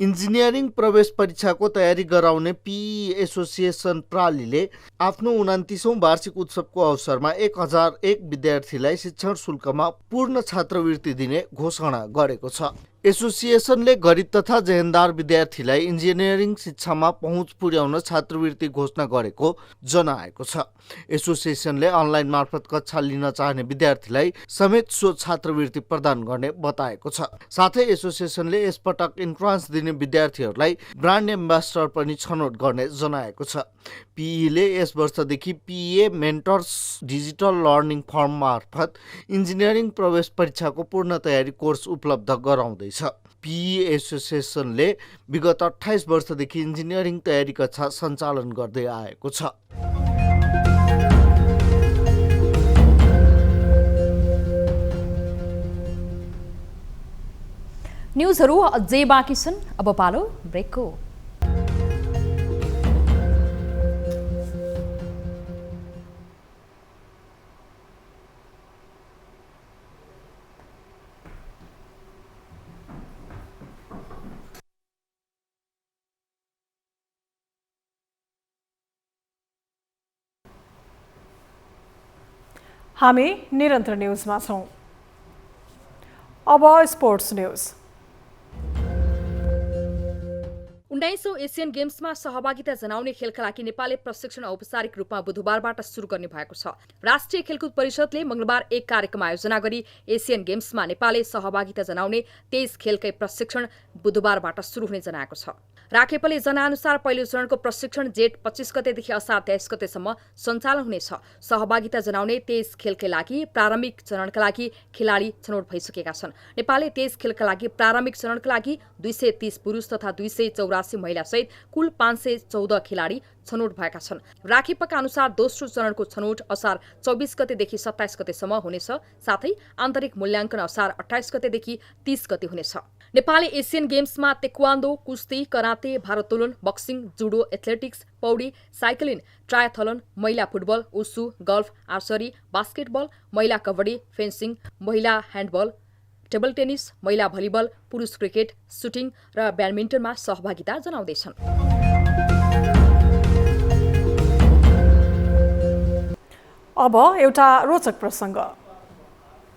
इन्जिनियरिङ प्रवेश परीक्षाको तयारी गराउने पीई एसोसिएसन प्रालीले आफ्नो 29औं वार्षिक उत्सवको अवसरमा 1001 विद्यार्थीलाई शिक्षण शुल्कमा पूर्ण छात्रवृत्ति दिने घोषणा गरेको छ। एसोसिएसनले गरिब तथा जेहेन्दार विद्यार्थीलाई इन्जिनियरिङ शिक्षामा पहुँच पुर्याउन छात्रवृत्ति घोषणा गरेको जनाएको छ। एसोसिएसनले अनलाइन मार्फत कक्षा लिन चाहने विद्यार्थीलाई समेत सो छात्रवृत्ति प्रदान गर्ने बताएको छ। साथै एसोसिएसनले यसपटक इन्ट्रान्स दिने विद्यार्थीहरूलाई ब्रान्ड एम्बेसडर पनि छनौट गर्ने जनाएको छ। पीईले यस वर्षदेखि PA mentors digital learning form मार्फत इन्जिनियरिङ प्रवेश परीक्षाको पूर्ण तयारी कोर्स उपलब्ध गराउँदैछ। पीई एसोसिएसनले विगत 28 वर्षदेखि इन्जिनियरिङ तयारी कक्षा सञ्चालन गर्दै आएको छ। न्युजहरू अझै बाँकी छन्, अब पालो ब्रेकको। हामी निरन्तर न्युजमा छौं। अब स्पोर्ट्स न्यूज। 19औं एसियन गेम्समा सहभागिता जनाउने खेलका लागि नेपालले प्रशिक्षण औपचारिक रूपमा बुधबारबाट सुरु गर्ने भएको छ। राष्ट्रिय खेलकुद परिषदले मंगलबार एक कार्यक्रम आयोजना गरी एसियन गेम्समा नेपालले सहभागिता जनाउने 23 खेलकै प्रशिक्षण बुधबारबाट सुरु हुने जनाएको छ। राखेपले जनाअनुसार पहिलो चरणको प्रशिक्षण जेठ 25 गतेदेखि असार 23 गतेसम्म सञ्चालन हुनेछ। सहभागिता जनाउने 23 खेलकै लागि प्रारम्भिक चरणका लागि खेलाडी छनौट भइसकेका छन्। नेपालले 23 खेलका लागि प्रारम्भिक चरणका लागि 230 पुरुष तथा 284 महिला सहित कुल 514 खेलाडी छनौट भएका छन्। राखेपका अनुसार दोस्रो चरणको छनौट असार 24 गतेदेखि 27 गतेसम्म हुनेछ। साथै आन्तरिक मूल्याङ्कन असार 28 गतेदेखि 30 गते हुनेछ। नेपालले एसियन गेम्समा तेक्वान्दो, कुस्ती, कराते, भारोत्तोलन, बक्सिङ, जुडो, एथलेटिक्स, पौडी, साइक्लिङ, ट्रायथलन, महिला फुटबल, उसु, गल्फ, आर्चरी, बास्केटबल, महिला कबड्डी, फेन्सिङ, महिला ह्यान्डबल, टेबल टेनिस, महिला भलिबल, पुरुष क्रिकेट, सुटिङ र ब्याडमिन्टनमा सहभागिता जनाउँदैछन्। अब एउटा रोचक प्रसङ्ग।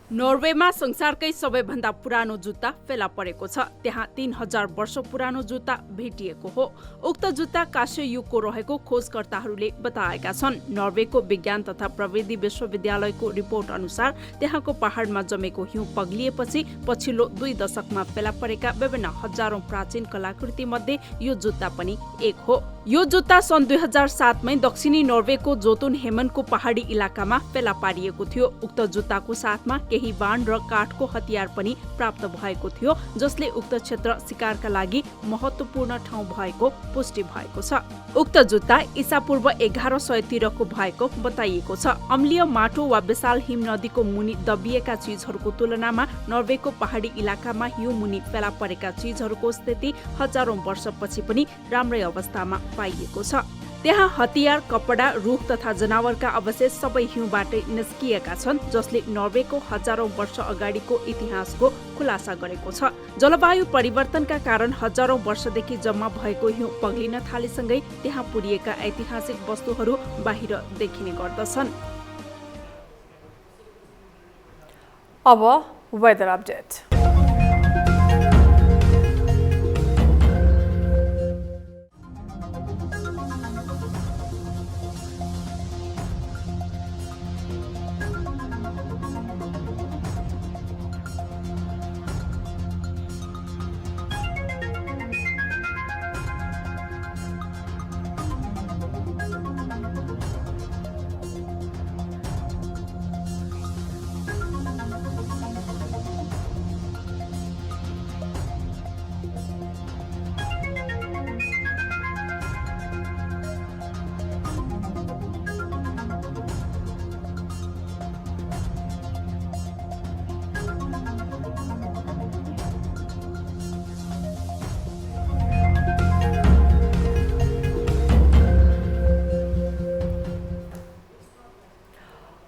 नर्वेमा संसारकै सबैभन्दा पुरानो जुत्ता फेला परेको छ। त्यहाँ 3000 वर्ष पुरानो जुत्ता भेटिएको हो। उक्त जुत्ता काँस्य युगको रहेको खोजकर्ताहरूले बताएका छन्। नर्वेको विज्ञान तथा प्रविधि विश्वविद्यालयको रिपोर्ट अनुसार त्यहाँको पहाडमा जमेको हिउँ पग्लिएपछि पछिल्लो 2 दशकमा फेला परेका विभिन्न हजारौं प्राचीन कलाकृति मध्ये यो जुत्ता पनि एक हो। यो जुत्ता सन् 2007 मै दक्षिणी नर्वेको जोतुन हेमनको पहाडी इलाकामा फेला पारिएको थियो। उक्त जुत्ताको साथमा केही बाण र काठको हतियार पनि प्राप्त भएको थियो, जसले उक्त क्षेत्र शिकारका लागि महत्त्वपूर्ण ठाउँ भएको पुष्टि भएको छ। उक्त जुत्ता ईसापूर्व 1100 तिरको भएको बताइएको छ। अम्लीय माटो वा विशाल हिम नदीको मुनि दबिएका चीजहरूको तुलनामा नर्वेको पहाडी इलाकामा हिउँ मुनि फेला परेका चीजहरूको स्थिति हजारौं वर्षपछि पनि राम्रै अवस्थामा पाइएको छ। त्यहाँ हतियार, कपडा, रुख तथा जनावरका अवशेष सबै हिउँबाटै निस्किएका छन्, जसले नर्वेको हजारौं वर्ष अगाडिको इतिहासको खुलासा गरेको छ। जलवायु परिवर्तनका कारण हजारौं वर्षदेखि जम्मा भएको हिउँ पग्लिन थालेसँगै त्यहाँ पुरिएका ऐतिहासिक वस्तुहरू बाहिर देखिने गर्दछन्। अब वेदर अपडेट।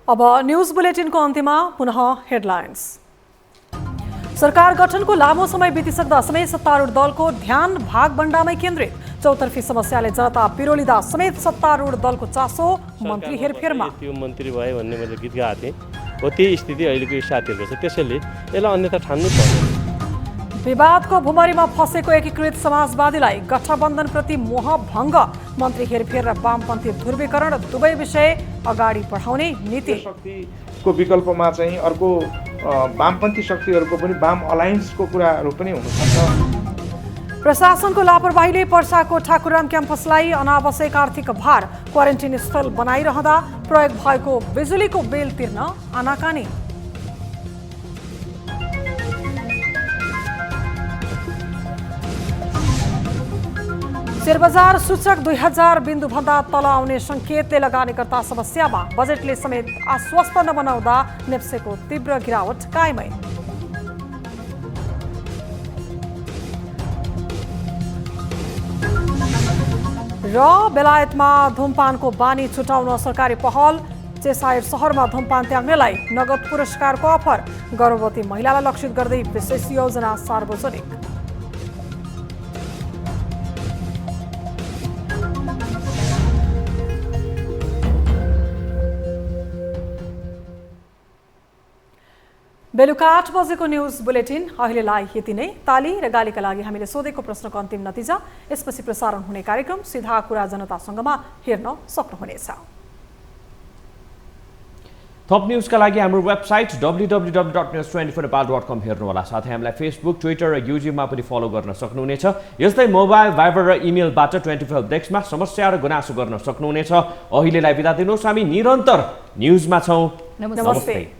अब न्यूज बुलेटिनको अन्त्यमा पुनः हेडलाइन्स। सरकार गठनको लामो समय बितिसक्दा समेत सत्तारूढ दलको ध्यान भागभण्डामै केन्द्रित। चौतर्फी समस्याले जनता पिरोलिँदा समेत सत्तारूढ दलको चासो मन्त्री हेरफेरमा। त्यो मन्त्री भयो भन्ने मैले गीत गाएको थिएँ हो, त्यही स्थिति अहिलेको यो साथीहरूको छ। त्यसैले यसलाई अन्यथा ठान्नु पर्दैन। विवादको भुमरीमा फसेको एकीकृत समाजवादीलाई गठबन्धनप्रति मोह भङ्ग। मन्त्री हेरफेर र वामपन्थी ध्रुवीकरण दुवै विषय अगाडि बढाउने नीति। शक्तिको विकल्पमा चाहिँ अर्को वामपन्थी शक्तिहरूको पनि वाम अलायन्सको कुराहरू पनि हुनसक्छ। प्रशासनको लापरवाहीले पर्साको ठाकुराम क्याम्पसलाई अनावश्यक आर्थिक भार। क्वारेन्टिन स्थल बनाइरहँदा प्रयोग भएको बिजुलीको बिल तिर्न आनाकानी। शेयरबजार सूचक 2000 बिन्दुभन्दा तल आउने सङ्केतले लगानीकर्ता समस्यामा। बजेटले समेत आश्वस्त नबनाउँदा नेप्सेको तीव्र गिरावट कायमै। र बेलायतमा धुमपानको बानी छुटाउन सरकारी पहल। चेसायर सहरमा धुमपान त्याग्नेलाई नगद पुरस्कारको अफर। गर्भवती महिलालाई लक्षित गर्दै विशेष योजना सार्वजनिक। बेलुका 8 बजेको न्युज बुलेटिन अहिलेलाई यति नै। ताली र गालीका लागि हामीले सोधेको प्रश्नको अन्तिम नतिजा यसपछि प्रसारण हुने कार्यक्रम सीधा कुरा जनतासँगमा हेर्न सक्नुहुनेछ। थप न्युजका लागि हाम्रो वेबसाइट www.news24nepal.com हेर्नुहोला। साथै हामीलाई फेसबुक, ट्विटर र युट्युबमा पनि फलो गर्न सक्नुहुनेछ। यस्तै मोबाइल, भाइबर र इमेलबाट 24 हेल्प डेस्कमा समस्या र गुनासो गर्न सक्नुहुनेछ। अहिलेलाई बिदा दिनुहोस्। हामी निरन्तर न्युजमा छौँ। नमस्ते।